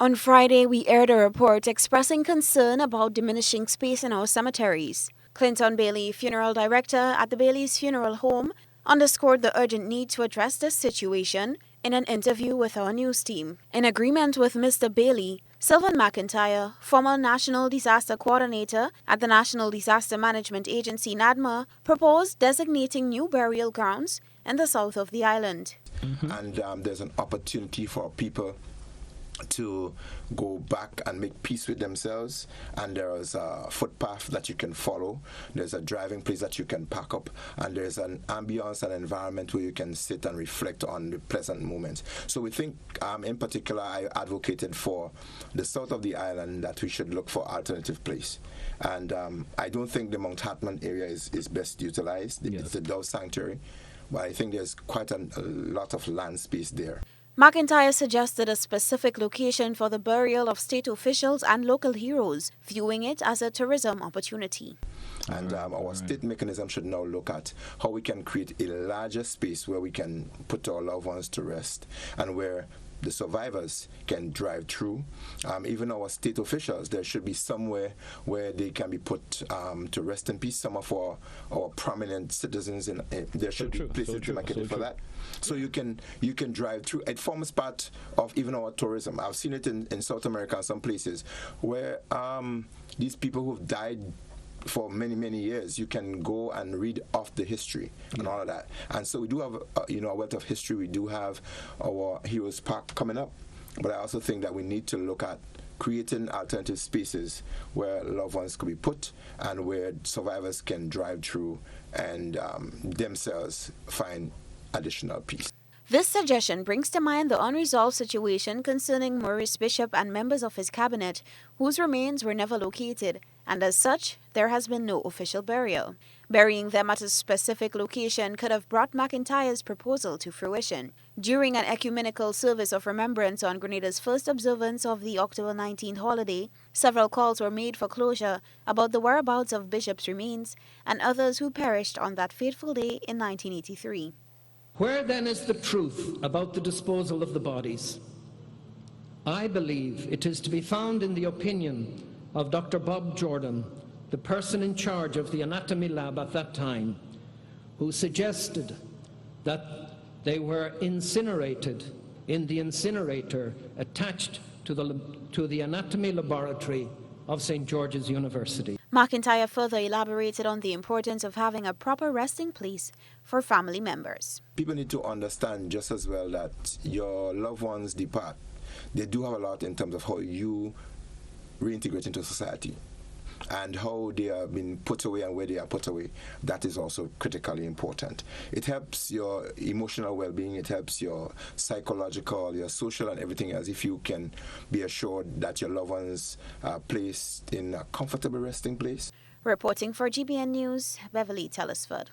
On Friday, we aired a report expressing concern about diminishing space in our cemeteries. Clinton Bailey, funeral director at the Bailey's Funeral Home, underscored the urgent need to address this situation in an interview with our news team. In agreement with Mr. Bailey, Sylvan Mcintyre, former National Disaster Co-Ordinator at the National Disaster Management Agency NADMA, proposed designating new burial grounds in the south of the island. And there's an opportunity for people to go back and make peace with themselves, and there is a footpath that you can follow, there's a driving place that you can park up, and there's an ambience and environment where you can sit and reflect on the pleasant moments. So we think, in particular, I advocated for the south of the island that we should look for alternative place, and I don't think the Mount Hartman area is best utilized. It's the Dove Sanctuary, but I think there's quite a lot of land space there. Mcintyre suggested a specific location for the burial of state officials and local heroes, viewing it as a tourism opportunity. And our state mechanism should now look at how we can create a larger space where we can put our loved ones to rest and where the survivors can drive through. Even our state officials, there should be somewhere where they can be put to rest in peace. Some of our prominent citizens, there should be places demarcated for that. So you can drive through. It forms part of even our tourism. I've seen it in South America and some places where these people who've died for many, many years, you can go and read off the history and all of that. And so we do have, a wealth of history. We do have our Heroes Park coming up. But I also think that we need to look at creating alternative spaces where loved ones could be put and where survivors can drive through and themselves find additional peace. This suggestion brings to mind the unresolved situation concerning Maurice Bishop and members of his cabinet, whose remains were never located, and as such, there has been no official burial. Burying them at a specific location could have brought Mcintyre's proposal to fruition. During an ecumenical service of remembrance on Grenada's first observance of the October 19th holiday, several calls were made for closure about the whereabouts of Bishop's remains and others who perished on that fateful day in 1983. Where then is the truth about the disposal of the bodies? I believe it is to be found in the opinion of Dr. Bob Jordan, the person in charge of the anatomy lab at that time, who suggested that they were incinerated in the incinerator attached to the anatomy laboratory of St. George's University. Mcintyre further elaborated on the importance of having a proper resting place for family members. People need to understand just as well that your loved ones depart. They do have a lot in terms of how you reintegrate into society and how they are being put away and where they are put away. That is also critically important. It helps your emotional well-being, it helps your psychological, your social and everything else if you can be assured that your loved ones are placed in a comfortable resting place. Reporting for GBN News, Beverly Telesford.